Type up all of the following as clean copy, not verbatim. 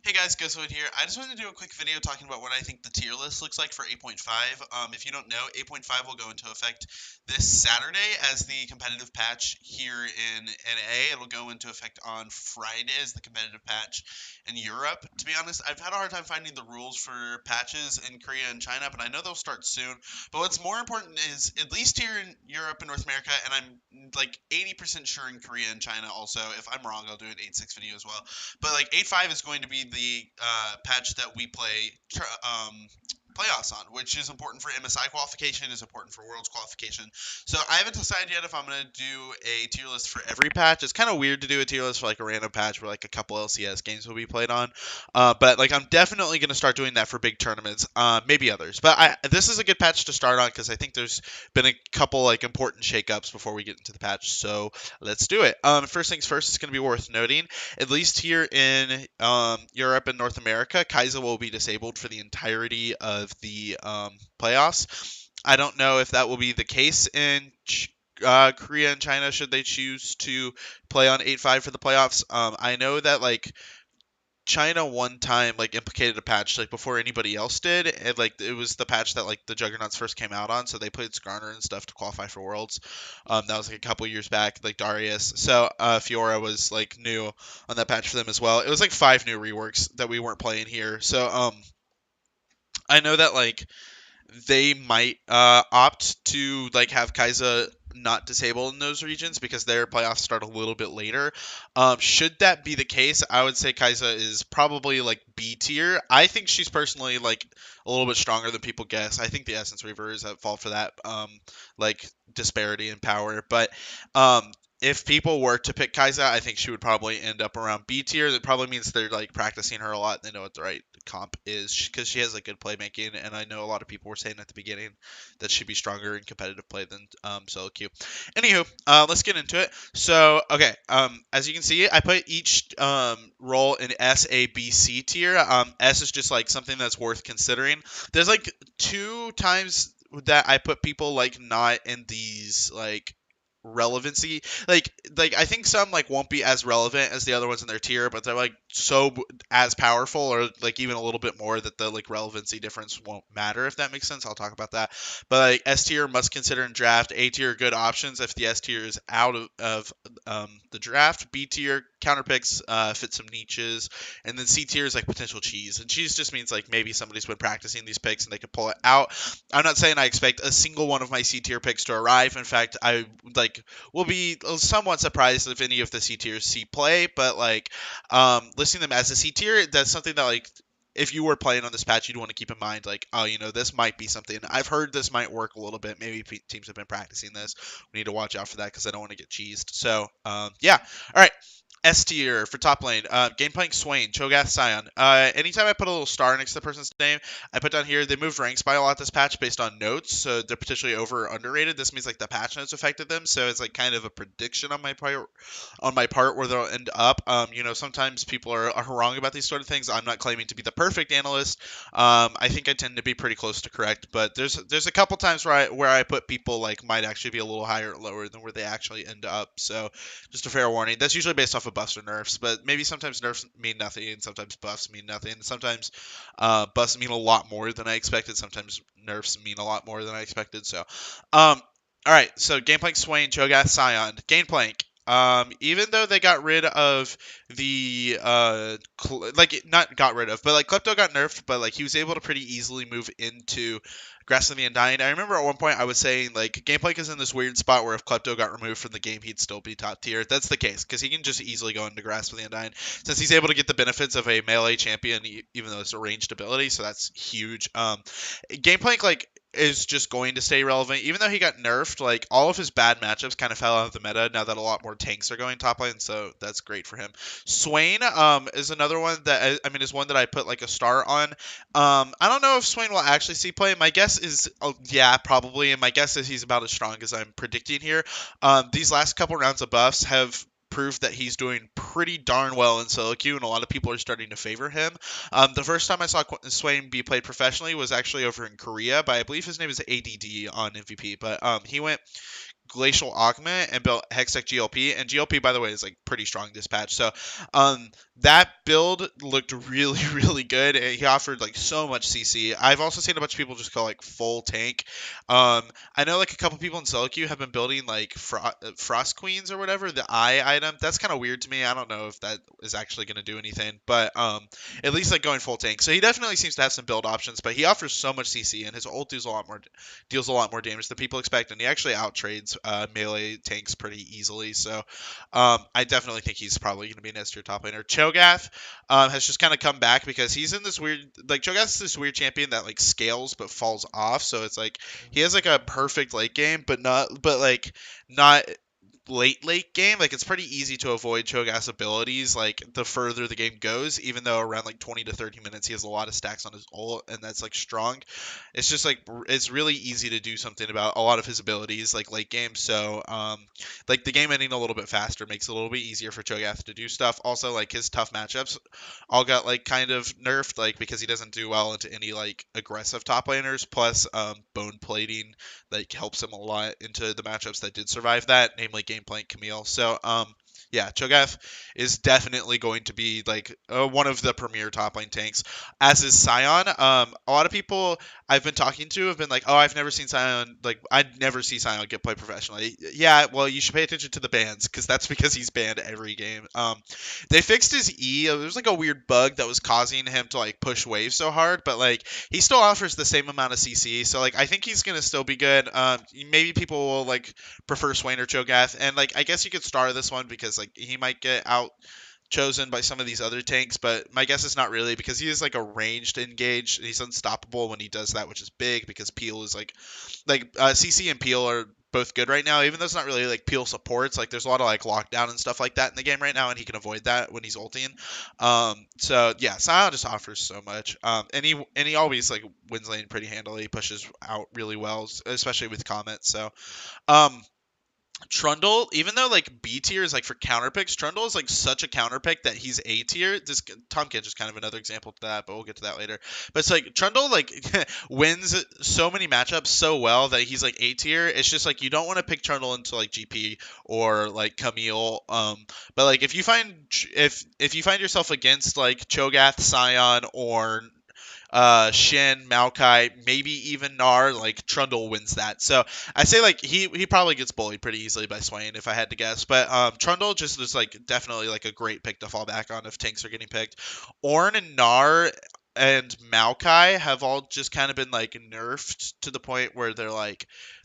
Hey guys, Ghostwood here. I just wanted to do a quick video talking about what I think the tier list looks like for 8.5. If you don't know, 8.5 will go into effect this Saturday as the competitive patch here in NA. It'll go into effect on Friday as the competitive patch in Europe. To be honest, I've had a hard time finding the rules for patches in Korea and China, but I know they'll start soon. But what's more important is, at least here in Europe and North America, and I'm like 80% sure in Korea and China also. If I'm wrong, I'll do an 8.6 video as well, but like 8.5 is going to be the patch that we play playoffs on, which is important for MSI qualification, is important for Worlds qualification. So I haven't decided yet if I'm going to do a tier list for every patch. It's kind of weird to do a tier list for like a random patch where like a couple LCS games will be played on. But like I'm definitely going to start doing that for big tournaments, maybe others. But this is a good patch to start on because I think there's been a couple like important shakeups before we get into the patch. So let's do it. First things first, it's going to be worth noting, at least here in Europe and North America, Kai'Sa will be disabled for the entirety of the playoffs. I don't know if that will be the case in Korea and China should they choose to play on 8.5 for the playoffs. I know that like China one time like implicated a patch like before anybody else did, and like it was the patch that like the Juggernauts first came out on, so they played Skarner and stuff to qualify for Worlds. That was like a couple years back, like Darius. So Fiora was like new on that patch for them as well. It was like 5 new reworks that we weren't playing here. So I know that like they might opt to like have Kai'Sa not disabled in those regions because their playoffs start a little bit later. Should that be the case, I would say Kai'Sa is probably like B tier. I think she's personally like a little bit stronger than people guess. I think the Essence Reaver is at fault for that like disparity in power. But if people were to pick Kai'Sa, I think she would probably end up around B tier. That probably means they're like practicing her a lot. And they know what the right comp is because she has like good playmaking, and I know a lot of people were saying at the beginning that she'd be stronger in competitive play than solo queue. Anywho, let's get into it. So okay, as you can see, I put each role in S, A, B, C tier. S is just like something that's worth considering. There's like 2 times that I put people like not in these like relevancy, like I think some like won't be as relevant as the other ones in their tier, but they're like so as powerful or like even a little bit more that the like relevancy difference won't matter, if that makes sense. I'll talk about that. But like S tier must consider in draft. A tier good options if the S tier is out of the draft. B tier counter picks, fit some niches, and then C tier is like potential cheese, and cheese just means like maybe somebody's been practicing these picks and they could pull it out. I'm not saying I expect a single one of my C tier picks to arrive. In fact, I like will be somewhat surprised if any of the C tiers see play, but like listing them as a C tier, that's something that like if you were playing on this patch, you'd want to keep in mind, like, oh, this might be something. I've heard this might work a little bit. Maybe teams have been practicing this. We need to watch out for that because I don't want to get cheesed. So, yeah. All right. S tier for top lane. Game playing Swain, Cho'Gath, Sion. Anytime I put a little star next to the person's name, I put down here they moved ranks by a lot this patch based on notes, so they're potentially over or underrated. This means like the patch notes affected them, so it's like kind of a prediction on my part where they'll end up. Sometimes people are wrong about these sort of things. I'm not claiming to be the perfect analyst. I think I tend to be pretty close to correct, but there's a couple times where I put people like might actually be a little higher or lower than where they actually end up. So just a fair warning. That's usually based off of buffs or nerfs, but maybe sometimes nerfs mean nothing, and sometimes buffs mean nothing. And sometimes buffs mean a lot more than I expected. Sometimes nerfs mean a lot more than I expected. So, all right. So Gameplank Swain, Cho'Gath, Scion, Gameplank. Even though they got rid of the like not got rid of, but like Klepto got nerfed, but like he was able to pretty easily move into Grass of the Undying. I remember at one point I was saying like Gameplank is in this weird spot where if Klepto got removed from the game, he'd still be top tier. That's the case because he can just easily go into Grass of the Undying since he's able to get the benefits of a melee champion, even though it's a ranged ability. So that's huge. Gameplank like is just going to stay relevant. Even though he got nerfed, like all of his bad matchups kind of fell out of the meta now that a lot more tanks are going top lane, so that's great for him. Swain is another one that is one that I put like a star on. I don't know if Swain will actually see play. My guess is yeah, probably, and my guess is he's about as strong as I'm predicting here. These last couple rounds of buffs have proved that he's doing pretty darn well in solo queue, and a lot of people are starting to favor him. The first time I saw Swain be played professionally was actually over in Korea, but I believe his name is ADD on MVP. But he went Glacial Augment and built Hextech GLP. And GLP, by the way, is like pretty strong this patch. So um, that build looked really, really good. He offered like so much CC. I've also seen a bunch of people just go like full tank. I know like a couple people in solo queue have been building like Frost Queens or whatever, the eye item. That's kind of weird to me. I don't know if that is actually going to do anything, but at least like going full tank. So he definitely seems to have some build options, but he offers so much CC and his ult deals a lot more damage than people expect, and he actually out trades melee tanks pretty easily. So I definitely think he's probably going to be an S tier top laner. Cho'Gath has just kind of come back because he's in this weird, like Cho'Gath is this weird champion that like scales but falls off. So it's like he has like a perfect late game, but not late game. Like it's pretty easy to avoid Cho'Gath's abilities like the further the game goes, even though around like 20 to 30 minutes he has a lot of stacks on his ult and that's like strong. It's just like it's really easy to do something about a lot of his abilities like late game. So like the game ending a little bit faster makes it a little bit easier for Cho'Gath to do stuff. Also like his tough matchups all got like kind of nerfed like because he doesn't do well into any like aggressive top laners. Plus bone plating like helps him a lot into the matchups that did survive that, namely Gameplank Camille. So yeah, Cho'Gath is definitely going to be like one of the premier top lane tanks, as is Sion. A lot of people I've been talking to have been like, oh, I've never seen Sion, like I'd never see Sion get played professionally. Yeah, well, you should pay attention to the bans because that's because he's banned every game. They fixed his E. There was like a weird bug that was causing him to like push waves so hard, but like he still offers the same amount of CC. So like I think he's gonna still be good. Maybe people will like prefer Swain or Cho'Gath, and like I guess you could star this one because like he might get out chosen by some of these other tanks, but my guess is not really because he is like a ranged engage. He's unstoppable when he does that, which is big because Peel is like CC and Peel are both good right now, even though it's not really like Peel supports. Like there's a lot of like lockdown and stuff like that in the game right now, and he can avoid that when he's ulting. So yeah, Sion just offers so much. And he always like wins lane pretty handily, pushes out really well, especially with Comet. So um Trundle, even though like B tier is like for counter picks, Trundle is like such a counter pick that he's A tier. This Tom Kench is kind of another example to that, but we'll get to that later. But it's like Trundle like wins so many matchups so well that he's like A tier. It's just like you don't want to pick Trundle into like GP or like Camille. But like if you find yourself against like Cho'Gath, Sion, or Shin, Maokai, maybe even Gnar, like Trundle wins that. So I say like he probably gets bullied pretty easily by Swain if I had to guess. But Trundle just is like definitely like a great pick to fall back on if tanks are getting picked. Ornn and Gnar and Maokai have all just kind of been like nerfed to the point where they're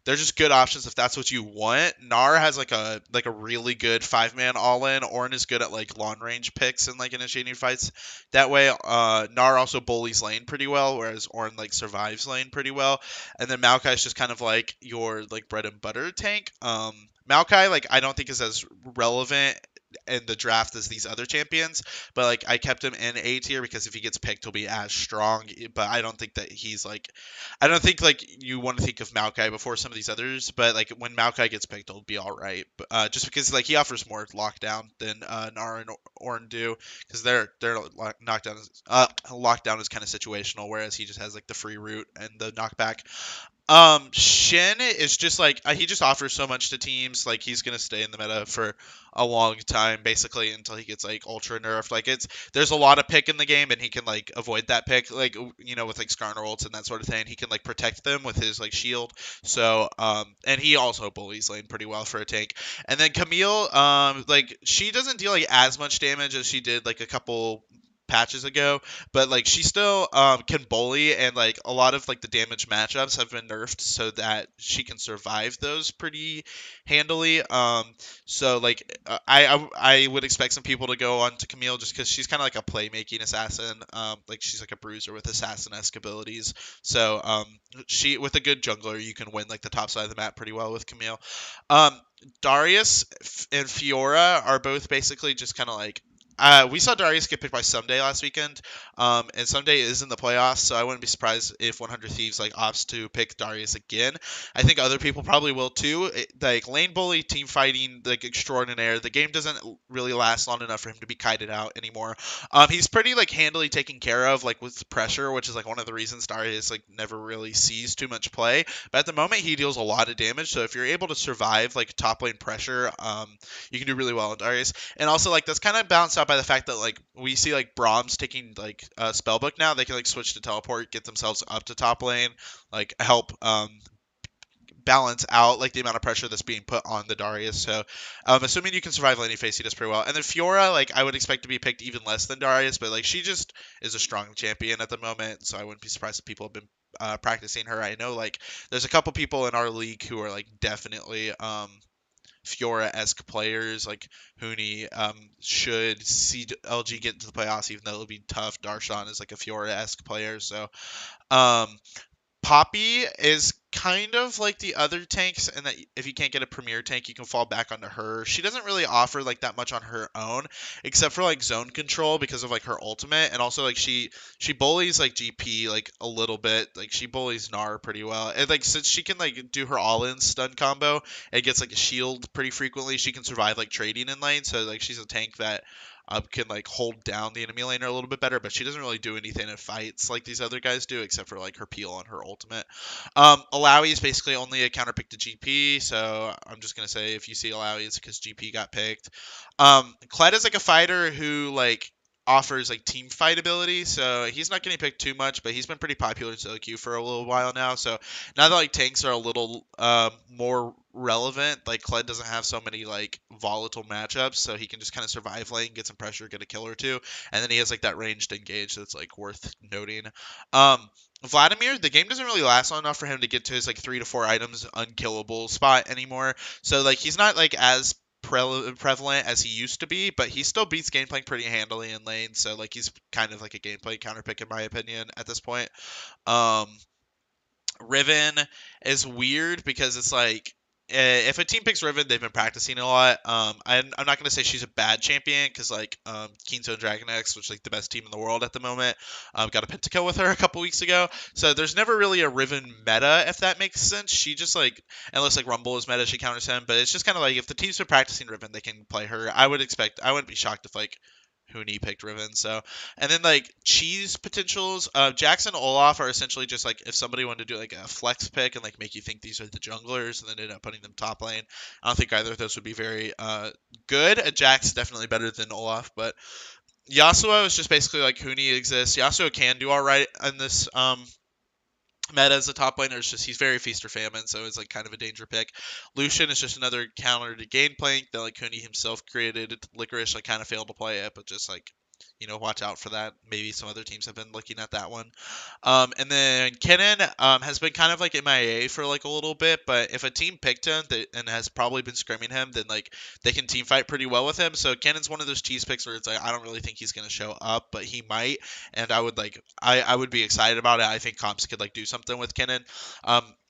just good options if that's what you want. Gnar has like a really good 5-man all in. Ornn is good at like long range picks and like initiating fights that way. Gnar also bullies lane pretty well, whereas Ornn like survives lane pretty well. And then Maokai is just kind of like your like bread and butter tank. Maokai like I don't think is as relevant in the draft as these other champions, but like I kept him in A tier because if he gets picked, he'll be as strong. But I don't think that he's like, I don't think like you want to think of Maokai before some of these others. But like when Maokai gets picked, he'll be all right. But just because like he offers more lockdown than Gnar and Ornn do, because their lockdown is kind of situational, whereas he just has like the free route and the knockback. Shin is just like he just offers so much to teams. Like he's gonna stay in the meta for a long time, basically until he gets like ultra nerfed. Like there's a lot of pick in the game, and he can like avoid that pick, like with like Skarner ults and that sort of thing. He can like protect them with his like shield. So and he also bullies lane pretty well for a tank. And then Camille, like she doesn't deal like as much damage as she did like a couple patches ago, but like she still can bully, and like a lot of like the damage matchups have been nerfed so that she can survive those pretty handily. So like I would expect some people to go on to Camille just because she's kind of like a playmaking assassin. Like she's like a bruiser with assassin-esque abilities. So she with a good jungler you can win like the top side of the map pretty well with Camille. Um, Darius and Fiora are both basically just kind of like we saw Darius get picked by Someday last weekend, and Someday is in the playoffs, so I wouldn't be surprised if 100 Thieves like opts to pick Darius again. I think other people probably will too. Like lane bully, team fighting, like extraordinaire. The game doesn't really last long enough for him to be kited out anymore. He's pretty like handily taken care of, like with pressure, which is like one of the reasons Darius like never really sees too much play. But at the moment, he deals a lot of damage. So if you're able to survive like top lane pressure, you can do really well in Darius. And also like that's kind of balanced out by the fact that like we see like Brahms taking like spellbook now. They can like switch to teleport, get themselves up to top lane, like help balance out like the amount of pressure that's being put on the Darius. So assuming you can survive lane phase, he does pretty well. And then Fiora, like I would expect to be picked even less than Darius, but like she just is a strong champion at the moment, so I wouldn't be surprised if people have been practicing her. I know like there's a couple people in our league who are like definitely Fiora-esque players, like Huni should see LG get into the playoffs, even though it'll be tough. Darshan is like a Fiora-esque player, so um, Poppy is kind of like the other tanks, and that if you can't get a premier tank, you can fall back onto her. She doesn't really offer like that much on her own, except for like zone control because of like her ultimate, and also like she bullies like GP like a little bit. Like she bullies Gnar pretty well, and like since she can like do her all-in stun combo and gets like a shield pretty frequently, she can survive like trading in lane. So like she's a tank that can like hold down the enemy laner a little bit better, but she doesn't really do anything in fights like these other guys do, except for like her peel on her ultimate. Alawi is basically only a counter pick to GP, so I'm just gonna say if you see Alawi, it's because GP got picked. Kled is like a fighter who like offers like team fight ability, so he's not getting picked too much, but he's been pretty popular in solo queue for a little while now. So now that like tanks are a little more relevant, like Kled doesn't have so many like volatile matchups, so he can just kind of survive lane, get some pressure, get a kill or two, and then he has like that ranged engage that's like worth noting. Um, Vladimir, the game doesn't really last long enough for him to get to his like 3 to 4 items unkillable spot anymore. So like he's not like as prevalent as he used to be, but he still beats Gangplank pretty handily in lane. So like he's kind of like a gameplay counter pick in my opinion at this point. Um, Riven is weird because it's like if a team picks Riven, they've been practicing a lot. I'm not gonna say she's a bad champion because like Keenstone Dragon X, which is like the best team in the world at the moment, got a pentakill with her a couple weeks ago. So there's never really a Riven meta, if that makes sense. She just like unless like Rumble is meta, she counters him. But it's just kind of like if the team's been practicing Riven, they can play her. I wouldn't be shocked if like Huni picked Riven. So, and then like cheese potentials, Jackson Olof are essentially just like if somebody wanted to do like a flex pick and like make you think these are the junglers and then end up putting them top lane. I don't think either of those would be very good. Jack's definitely better than Olaf, but Yasuo is just basically like Huni exists. Yasuo can do all right in this meta as a top laner. It's just he's very feast or famine, so it's like kind of a danger pick. Lucian is just another counter to Gangplank that like Cooney himself created. Licorice like kind of failed to play it, but just like watch out for that. Maybe some other teams have been looking at that one. And then Kennen has been kind of like MIA for like a little bit, but if a team picked him and has probably been scrimming him, then like they can team fight pretty well with him. So Kennen's one of those cheese picks where it's like I don't really think he's gonna show up, but he might, and I would like I would be excited about it. I think comps could like do something with Kennen,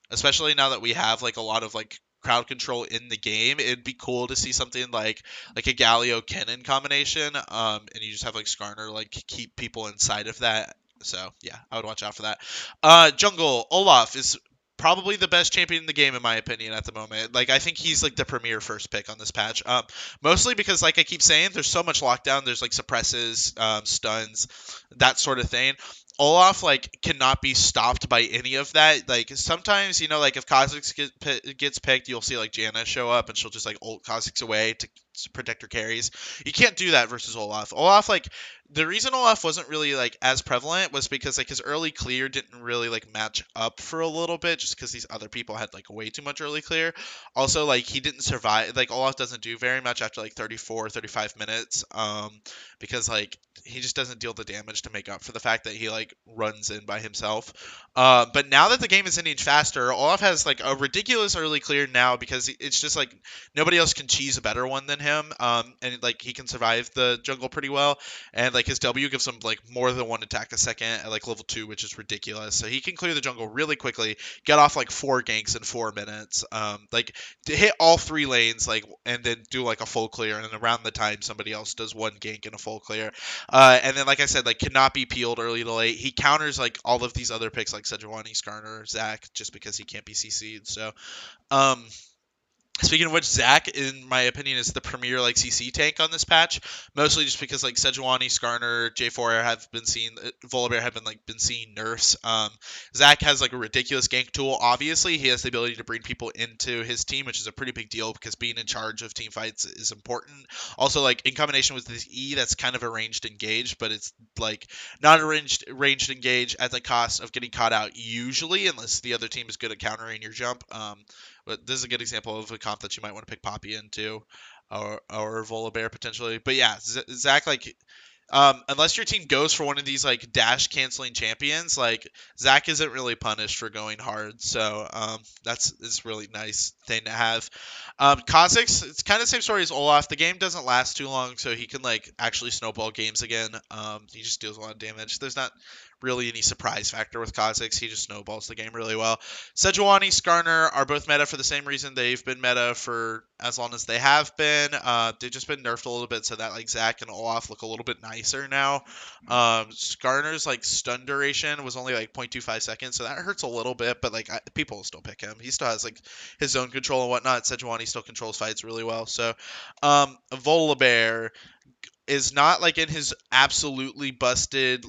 especially now that we have like a lot of like crowd control in the game. It'd be cool to see something like a Galio Kennen combination, and you just have like Skarner like keep people inside of that. So yeah, I would watch out for that. Jungle Olof is probably the best champion in the game in my opinion at the moment. Like I think he's like the premier first pick on this patch. Mostly because like I keep saying, there's so much lockdown. There's like suppresses, stuns, that sort of thing. Olaf like cannot be stopped by any of that. Like sometimes like if Kha'Zix gets picked, you'll see like Janna show up and she'll just like ult Kha'Zix away to protect her carries. You can't do that versus Olaf. Olaf like the reason Olaf wasn't really like as prevalent was because like his early clear didn't really like match up for a little bit just because these other people had like way too much early clear. Also like he didn't survive, like Olaf doesn't do very much after like 34-35 minutes because like he just doesn't deal the damage to make up for the fact that he like runs in by himself. But now that the game is ending faster, Olaf has like a ridiculous early clear now because it's just like nobody else can cheese a better one than him, and like he can survive the jungle pretty well, and like his W gives him like more than one attack a second at like level 2, which is ridiculous. So he can clear the jungle really quickly, get off like 4 ganks in 4 minutes, like to hit all 3 lanes, like and then do like a full clear, and then around the time somebody else does 1 gank and a full clear, and then like I said, like cannot be peeled early to late. He counters like all of these other picks like Sejuani, Skarner, Zac, just because he can't be CC'd. So um, speaking of which, Zac, in my opinion, is the premier like CC tank on this patch, mostly just because like Sejuani, Skarner, J4 have been seen, Volibear have been seeing nerfs. Zac has like a ridiculous gank tool. Obviously, he has the ability to bring people into his team, which is a pretty big deal because being in charge of team fights is important. Also, like in combination with his E, that's kind of a ranged engage, but it's like not a ranged engage at the cost of getting caught out usually, unless the other team is good at countering your jump. But this is a good example of a comp that you might want to pick Poppy into, or Volibear potentially. But yeah, Zac, like unless your team goes for one of these like dash canceling champions, like Zac isn't really punished for going hard. So it's really nice thing to have. Kha'Zix, it's kind of the same story as Olaf. The game doesn't last too long, so he can like actually snowball games again. He just deals a lot of damage. There's not really any surprise factor with Kha'Zix. He just snowballs the game really well. Sejuani, Skarner are both meta for the same reason they've been meta for as long as they have been. They've just been nerfed a little bit so that like Zac and Olaf look a little bit nicer now. Skarner's like stun duration was only like 0.25 seconds, so that hurts a little bit, but like people will still pick him. He still has like his zone control and whatnot. Sejuani still controls fights really well. So Volibear is not like in his absolutely busted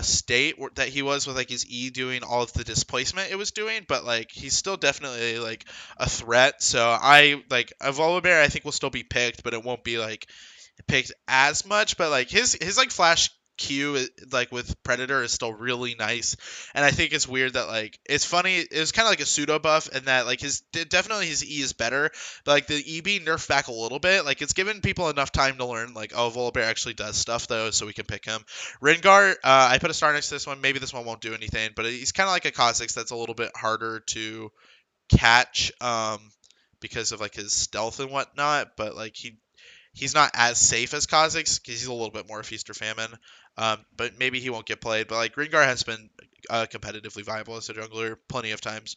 state that he was with like his E doing all of the displacement it was doing, but like he's still definitely like a threat. So I like a Volibear I think will still be picked, but it won't be like picked as much. But like his like flash Q like with Predator is still really nice, and I think it's weird that like it's funny. It's kind of like a pseudo buff, and that like definitely his E is better, but like the E being nerfed back a little bit, like it's given people enough time to learn like oh Volibear actually does stuff though, so we can pick him. Rengar, I put a star next to this one. Maybe this one won't do anything, but he's kind of like a Kha'Zix that's a little bit harder to catch because of like his stealth and whatnot, but like he's not as safe as Kha'Zix because he's a little bit more feast or famine. But maybe he won't get played. But like Rengar has been competitively viable as a jungler plenty of times.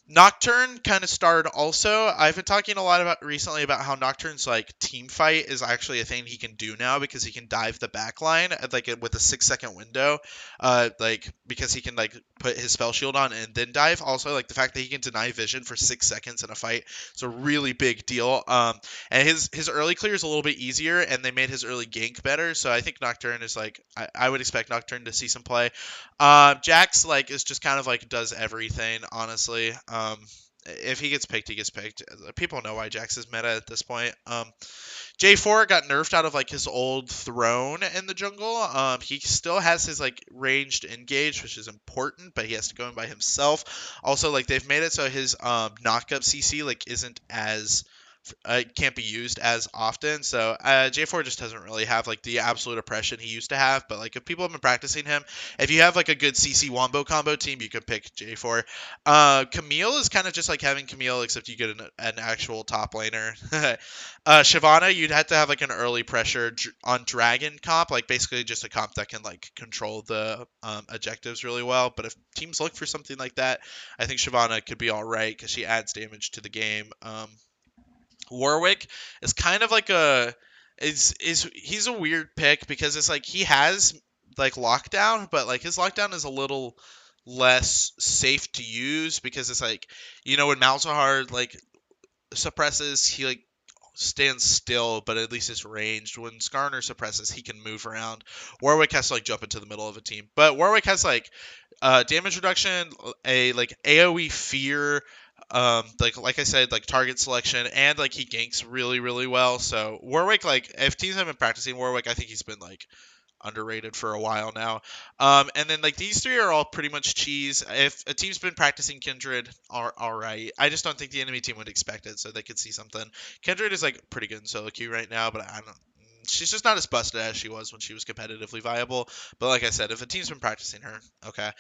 Nocturne kind of starred also. I've been talking a lot about recently about how Nocturne's like team fight is actually a thing he can do now because he can dive the back line at, like with a 6 second window. Like because he can like put his spell shield on and then dive. Also like the fact that he can deny vision for 6 seconds in a fight is a really big deal. And his early clear is a little bit easier, and they made his early gank better. So I think Nocturne is like I would expect Nocturne to see some play. Jax like is just kind of like does everything, honestly. If he gets picked, he gets picked. People know why Jax is meta at this point. J4 got nerfed out of like his old throne in the jungle. He still has his like ranged engage, which is important, but he has to go in by himself. Also, like they've made it so his knockup CC like isn't as can't be used as often. So J4 just doesn't really have like the absolute oppression he used to have. But like if people have been practicing him, if you have like a good CC Wombo combo team, you could pick J4. Camille is kind of just like having Camille, except you get an actual top laner. Shyvana, you'd have to have like an early pressure on Dragon comp, like basically just a comp that can like control the objectives really well. But if teams look for something like that, I think Shyvana could be all right because she adds damage to the game. Warwick is kind of like he's a weird pick because it's like he has like lockdown, but like his lockdown is a little less safe to use because it's like when Malzahar like suppresses, he like stands still, but at least it's ranged. When Skarner suppresses, he can move around. Warwick has to like jump into the middle of a team, but Warwick has like damage reduction, a like AoE fear, like I said, like target selection, and like he ganks really really well. So Warwick, like if teams have been practicing Warwick, I think he's been like underrated for a while now. And then like these three are all pretty much cheese. If a team's been practicing Kindred, are all right. I just don't think the enemy team would expect it, so they could see something. Kindred is like pretty good in solo queue right now, but she's just not as busted as she was when she was competitively viable. But like I said, if a team's been practicing her, okay.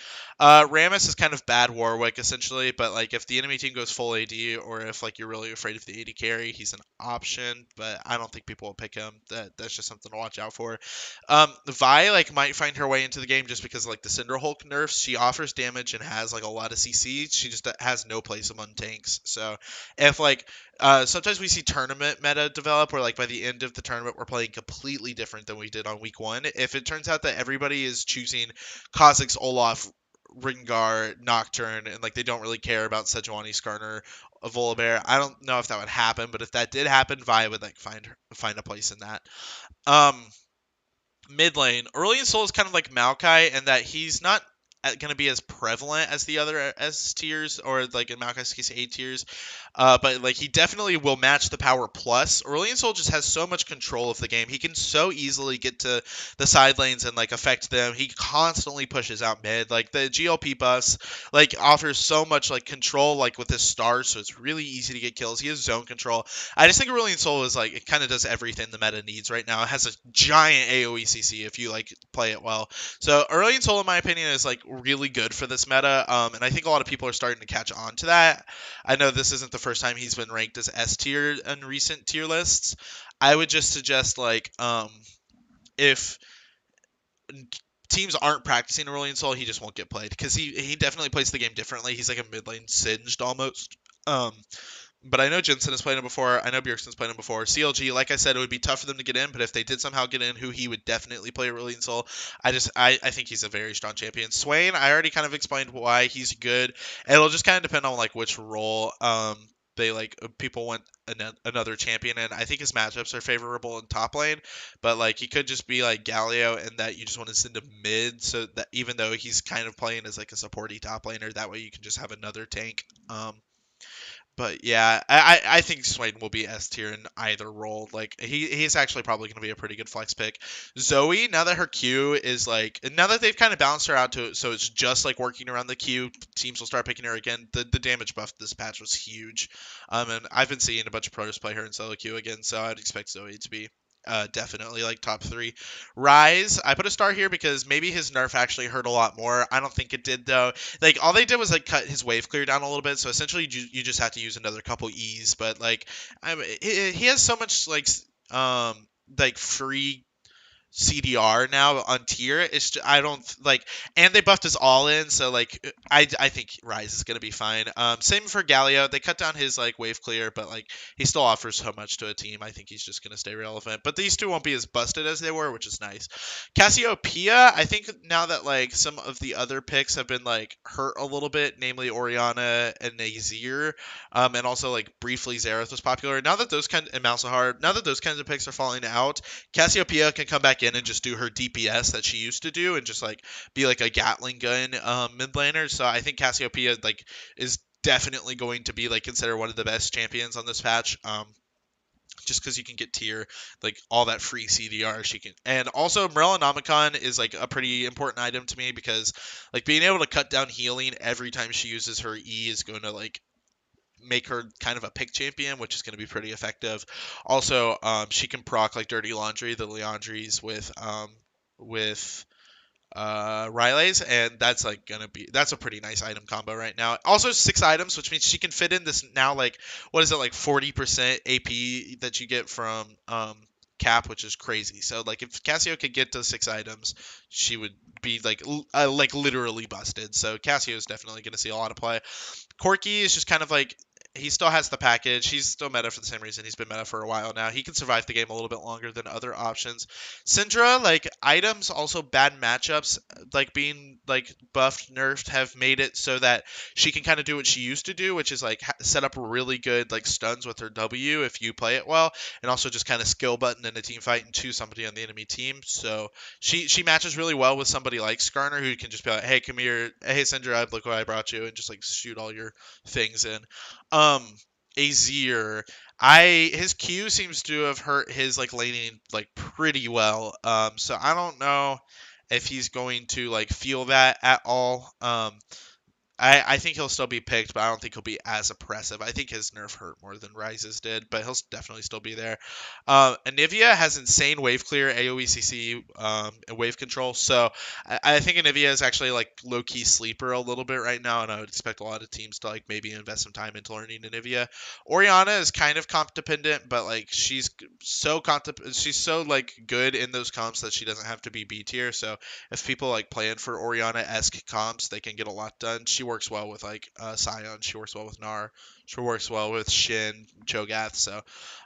Rammus is kind of bad Warwick essentially, but like if the enemy team goes full AD or if like you're really afraid of the AD carry, he's an option. But I don't think people will pick him. That's just something to watch out for. Vi like might find her way into the game just because like the Cinder Hulk nerfs. She offers damage and has like a lot of CC. She just has no place among tanks. So if like sometimes we see tournament meta develop where like by the end of the tournament we're playing completely different than we did on week one. If it turns out that everybody is choosing Kha'Zix, Olof, Rengar, Nocturne, and like they don't really care about Sejuani, Skarner, Volibear, I don't know if that would happen, but if that did happen, Vi would like find a place in that. Um, Mid lane, Aurelion Sol is kind of like Maokai in that he's not going to be as prevalent as the other S tiers, or like in Maokai's case A tiers, but like he definitely will match the power plus. Aurelion Sol just has so much control of the game. He can so easily get to the side lanes and like affect them. He constantly pushes out mid. Like the GLP bus like offers so much like control like with his stars, so it's really easy to get kills. He has zone control. I just think Aurelion Sol is like it kind of does everything the meta needs right now. It has a giant AoE CC if you like play it well. So Aurelion Sol, in my opinion, is like really good for this meta, and I think a lot of people are starting to catch on to that. I know this isn't the first time he's been ranked as S tier in recent tier lists. I would just suggest like if teams aren't practicing Aurelion Sol, he just won't get played because he definitely plays the game differently. He's like a mid lane singed almost. But I know Jensen has played him before. I know Bjergsen's played him before. CLG, like I said, it would be tough for them to get in, but if they did somehow get in, who he would definitely play Aurelion Sol. I think he's a very strong champion. Swain, I already kind of explained why he's good. It'll just kind of depend on like which role they like people want another champion in. I think his matchups are favorable in top lane, but like he could just be like Galio in that you just want to send him mid, so that even though he's kind of playing as like a supporty top laner, that way you can just have another tank. But yeah, I think Swain will be S tier in either role. Like he's actually probably going to be a pretty good flex pick. Zoe, now that her Q is like, now that they've kind of balanced her out to so it's just like working around the Q, teams will start picking her again. The damage buff this patch was huge. And I've been seeing a bunch of pros play her in solo Q again, so I'd expect Zoe to be definitely like top 3. Rise, I put a star here because maybe his nerf actually hurt a lot more. I don't think it did though. Like all they did was like cut his wave clear down a little bit, so essentially you just have to use another couple E's. But like, he has so much like free CDR now on tier. It's just, I don't like, and they buffed us all in, so like I think Rise is gonna be fine. Same for Galio. They cut down his like wave clear, but like he still offers so much to a team. I think he's just gonna stay relevant. But these two won't be as busted as they were, which is nice. Cassiopeia, I think now that like some of the other picks have been like hurt a little bit, namely Orianna and Nazir, and also like briefly Xerath was popular. Now that those kind and Malzahar, now that those kinds of picks are falling out, Cassiopeia can come back in and just do her DPS that she used to do and just like be like a Gatling gun mid laner. So I think Cassiopeia like is definitely going to be like considered one of the best champions on this patch. Just because you can get tier, like all that free CDR she can, and also Morellonomicon is like a pretty important item to me because like being able to cut down healing every time she uses her E is going to like make her kind of a pick champion, which is going to be pretty effective. Also, she can proc like Dirty Laundry, the Leandries with Riley's, and that's like gonna be that's a pretty nice item combo right now. Also 6 items, which means she can fit in this now like what is it like 40% AP that you get from cap, which is crazy. So like if Cassio could get to 6 items, she would be like literally busted. So Cassio is definitely gonna see a lot of play. Corky is just kind of like he still has the package. He's still meta for the same reason he's been meta for a while now. He can survive the game a little bit longer than other options. Syndra, like items, also bad matchups, like being like buffed, nerfed, have made it so that she can kind of do what she used to do, which is like set up really good like stuns with her W if you play it well, and also just kind of skill button in a team fight into somebody on the enemy team. So she matches really well with somebody like Skarner who can just be like, hey, come here, hey Syndra, look what I brought you, and just like shoot all your things in. Azir, his Q seems to have hurt his like laning like pretty well. So I don't know if he's going to like feel that at all. I think he'll still be picked, but I don't think he'll be as oppressive. I think his nerf hurt more than Rise's did, but he'll definitely still be there. Anivia has insane wave clear, AoE CC, and wave control. So I think Anivia is actually like low key sleeper a little bit right now, and I would expect a lot of teams to like maybe invest some time into learning Anivia. Oriana is kind of comp dependent, but like she's so like good in those comps that she doesn't have to be B tier. So if people like plan for Oriana-esque comps, they can get a lot done. She works well with like Sion. She works well with Gnar. She works well with Shin, Cho'Gath. So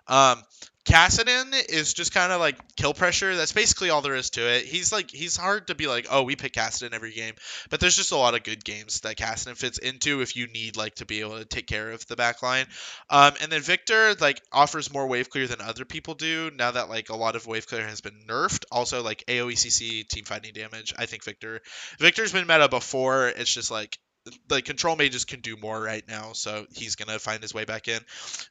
um, Kassadin is just kind of like kill pressure. That's basically all there is to it. He's hard to be like, oh, we pick Kassadin every game, but there's just a lot of good games that Kassadin fits into if you need like to be able to take care of the back line. And then Victor like offers more wave clear than other people do now that like a lot of wave clear has been nerfed. Also like AoE CC team fighting damage. I think Victor's been meta before. It's just like control mages can do more right now, so he's gonna find his way back in.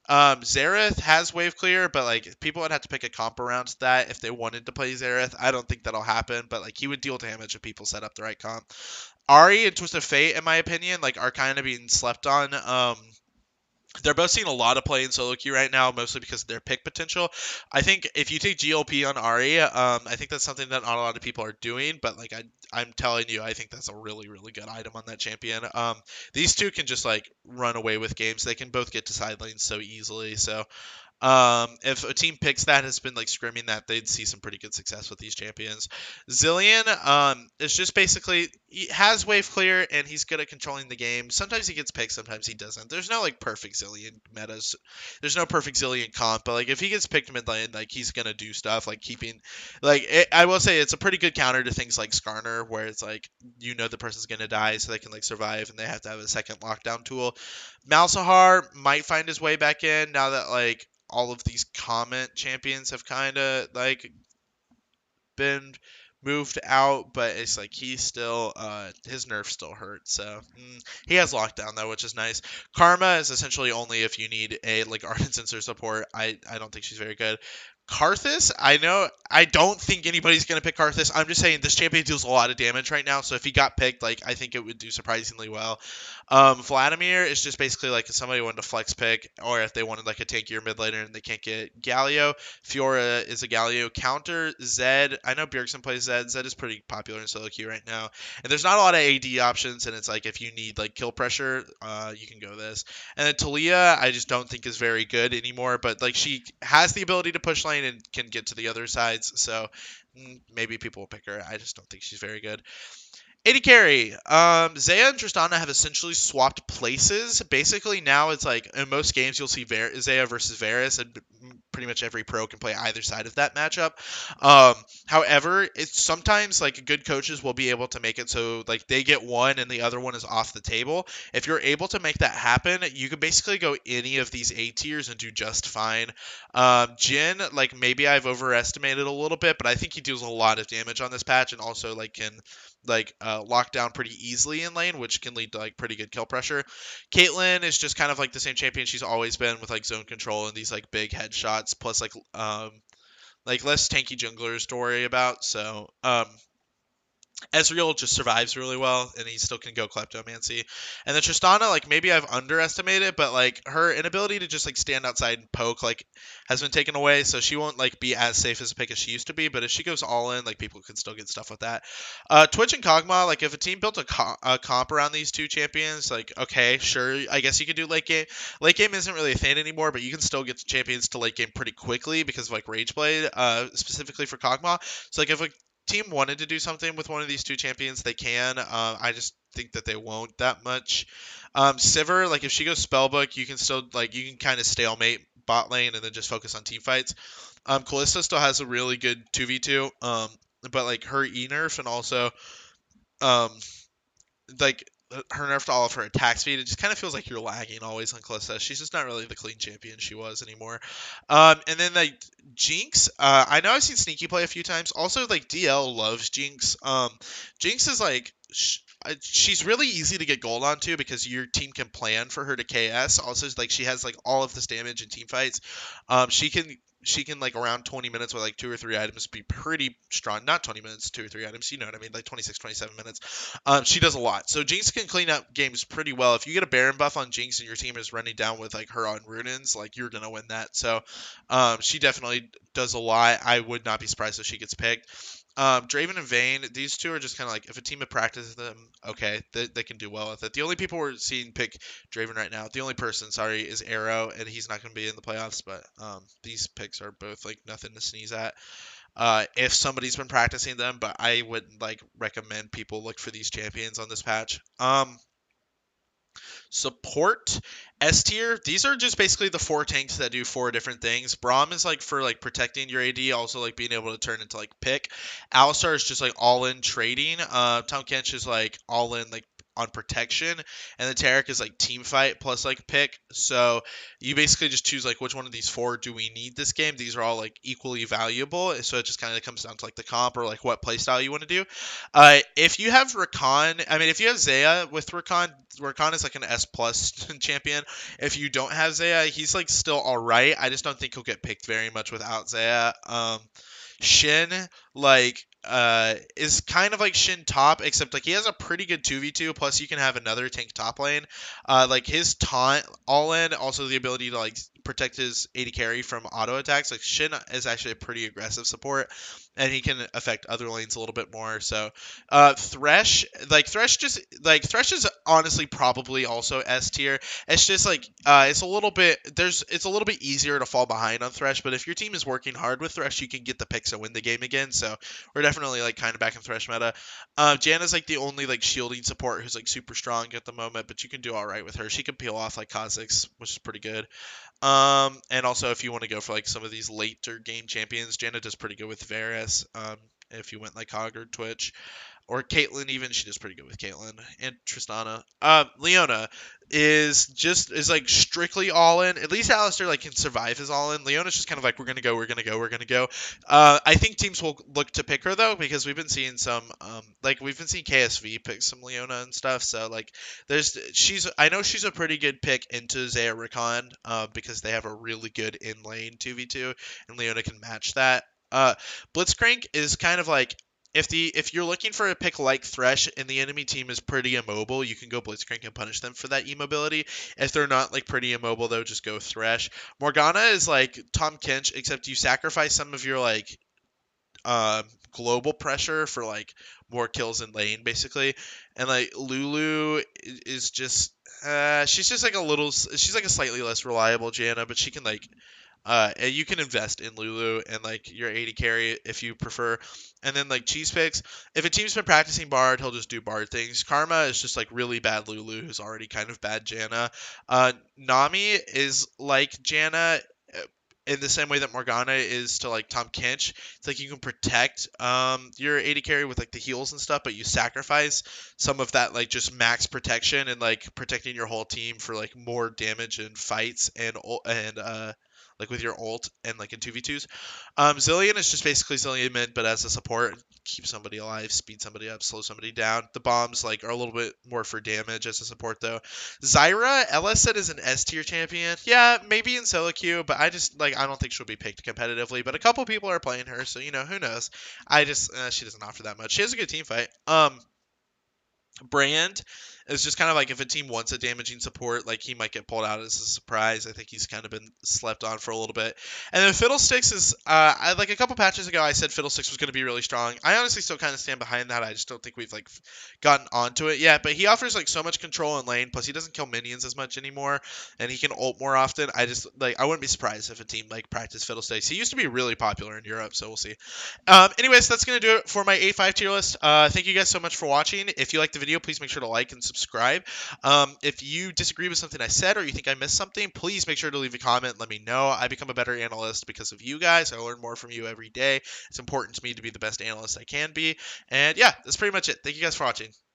Xerath has wave clear, but like people would have to pick a comp around that if they wanted to play Xerath. I don't think that'll happen, but like he would deal damage if people set up the right comp. Ari and Twist of Fate, in my opinion, like are kind of being slept on. They're both seeing a lot of play in solo queue right now, mostly because of their pick potential. I think if you take GLP on Ari, I think that's something that not a lot of people are doing, but like I'm telling you, I think that's a really, really good item on that champion. These two can just like run away with games. They can both get to side lanes so easily. So if a team picks that, has been like scrimming that, they'd see some pretty good success with these champions. Zillion, is just basically he has wave clear and he's good at controlling the game. Sometimes he gets picked, sometimes he doesn't. There's no like perfect Zillion metas. There's no perfect Zillion comp, but like if he gets picked mid lane, like he's gonna do stuff like keeping, I will say it's a pretty good counter to things like Skarner, where it's like the person's gonna die, so they can like survive, and they have to have a second lockdown tool. Malzahar might find his way back in now that like all of these comment champions have kind of like been moved out, but it's like he's still his nerf still hurts. So he has lockdown though, which is nice. Karma is essentially only if you need a like Ardent Sensor support. I don't think she's very good. Karthus, I don't think anybody's gonna pick Karthus. I'm just saying this champion deals a lot of damage right now, so if he got picked, like I think it would do surprisingly well. Vladimir is just basically like if somebody wanted to flex pick, or if they wanted like a tankier mid laner and they can't get Galio. Fiora is a Galio counter. Zed, I know Bjergsen plays Zed. Zed is pretty popular in solo queue right now, and there's not a lot of AD options. And it's like if you need like kill pressure, you can go this. And then Talia, I just don't think is very good anymore, but like she has the ability to push lane and can get to the other sides, so maybe people will pick her. I just don't think she's very good. AD carry. Zaya and Tristana have essentially swapped places. Basically, now it's like in most games you'll see Zaya versus Varus, and pretty much every pro can play either side of that matchup. However, it's sometimes like good coaches will be able to make it so like they get one and the other one is off the table. If you're able to make that happen, you can basically go any of these A tiers and do just fine. Jin, like maybe I've overestimated a little bit, but I think he deals a lot of damage on this patch and also like can lock down pretty easily in lane, which can lead to like pretty good kill pressure. Caitlyn is just kind of like the same champion she's always been with like zone control and these like big headshots, plus like less tanky junglers to worry about. So Ezreal just survives really well, and he still can go Kleptomancy. And then Tristana, like maybe I've underestimated, but like her inability to just like stand outside and poke like has been taken away, so she won't like be as safe as a pick as she used to be. But if she goes all in, like people can still get stuff with that. Twitch and Kog'Maw, like if a team built a comp around these two champions, like okay, sure, I guess you could do late game. Late game isn't really a thing anymore, but you can still get the champions to late game pretty quickly because of like Rage Blade, specifically for Kog'Maw. So like if a team wanted to do something with one of these two champions, they can. I just think that they won't that much. Sivir, like if she goes Spellbook, you can still like you can kind of stalemate bot lane and then just focus on team fights. Kalista still has a really good 2v2, but like her E nerf and also um, like her nerf to all of her attack speed, it just kind of feels like you're lagging always on Kalista. She's just not really the clean champion she was anymore. And then like Jinx, I know I've seen Sneaky play a few times. Also, like DL loves Jinx. Jinx is like she's really easy to get gold onto because your team can plan for her to KS. Also, like she has like all of this damage in team fights. She can she can like around 20 minutes with like 2 or 3 items be pretty strong. Not 20 minutes, 2 or 3 items, you know what I mean, like 26, 27 minutes. She does a lot. So Jinx can clean up games pretty well. If you get a Baron buff on Jinx and your team is running down with like her on Runins, like you're gonna win that. So she definitely does a lot. I would not be surprised if she gets picked. Draven and Vayne, these two are just kind of like if a team had practiced them, okay, they can do well with it. The only people we're seeing pick Draven right now, the only person, sorry, is Arrow, and he's not going to be in the playoffs. But these picks are both like nothing to sneeze at. If somebody's been practicing them, but I would like recommend people look for these champions on this patch. Support S tier. These are just basically the four tanks that do four different things. Braum is like for like protecting your AD, also like being able to turn into like pick. Alistar is just like all in trading. Tom Kench is like all in like on protection, and the Taric is like team fight plus like pick. So you basically just choose like which one of these four do we need this game. These are all like equally valuable, so it just kind of comes down to like the comp or like what playstyle you want to do. If you have Rakan, I mean, if you have Zaya with Rakan, Rakan is like an S plus champion. If you don't have Zaya, he's like still all right. I just don't think he'll get picked very much without Zaya. Shin like is kind of like Shin top, except like he has a pretty good 2v2. Plus, you can have another tank top lane. Like his taunt all in, also the ability to like protect his AD carry from auto attacks. Like Shin is actually a pretty aggressive support, and he can affect other lanes a little bit more. So Thresh, Thresh is honestly probably also S tier. It's just like it's a little bit easier to fall behind on Thresh, but if your team is working hard with Thresh, you can get the picks and win the game again. So we're definitely like kind of back in Thresh meta. Janna's like the only like shielding support who's like super strong at the moment, but you can do all right with her. She can peel off like Kha'Zix, which is pretty good. And also if you want to go for like some of these later game champions, Janna does pretty good with Varus. If you went like Hog or Twitch or Caitlyn, even she does pretty good with Caitlyn and Tristana. Leona is like strictly all in. At least Alistair like can survive his all in. Leona's just kind of like we're gonna go. I think teams will look to pick her though because we've been seeing some like we've been seeing KSV pick some Leona and stuff. So like I know she's a pretty good pick into Zaya Rakan because they have a really good in lane 2v2 and Leona can match that. Blitzcrank is kind of like if you're looking for a pick like Thresh and the enemy team is pretty immobile, you can go Blitzcrank and punish them for that immobility. If they're not like pretty immobile though, just go Thresh. Morgana is like Tom Kench, except you sacrifice some of your like global pressure for like more kills in lane basically. And like Lulu is just she's just like she's like a slightly less reliable Janna, but she can like and you can invest in Lulu and like your 80 carry if you prefer. And then like cheese picks, if a team's been practicing Bard, he'll just do Bard things. Karma is just like really bad Lulu, who's already kind of bad Janna. Nami is like Janna in the same way that Morgana is to like Tom Kench. It's like you can protect your 80 carry with like the heals and stuff, but you sacrifice some of that like just max protection and like protecting your whole team for like more damage in fights and like with your ult and like in 2v2s. Zillion is just basically Zillion mid, but as a support, keep somebody alive, speed somebody up, slow somebody down. The bombs like are a little bit more for damage as a support though. Zyra, Ella said is an S tier champion. Yeah, maybe in solo queue, but I don't think she'll be picked competitively. But a couple people are playing her, so who knows. She doesn't offer that much. She has a good team fight. Brand is just kind of like if a team wants a damaging support, like he might get pulled out as a surprise. I think he's kind of been slept on for a little bit. And then Fiddlesticks is, like a couple patches ago, I said Fiddlesticks was going to be really strong. I honestly still kind of stand behind that. I just don't think we've like gotten onto it yet. But he offers like so much control in lane. Plus he doesn't kill minions as much anymore, and he can ult more often. I wouldn't be surprised if a team like practiced Fiddlesticks. He used to be really popular in Europe, so we'll see. Anyways, that's going to do it for my A5 tier list. Thank you guys so much for watching. If you liked the video, please make sure to like and subscribe. If you disagree with something I said or you think I missed something, please make sure to leave a comment and let me know. I become a better analyst because of you guys. I learn more from you every day. It's important to me to be the best analyst I can be. And yeah, that's pretty much it. Thank you guys for watching.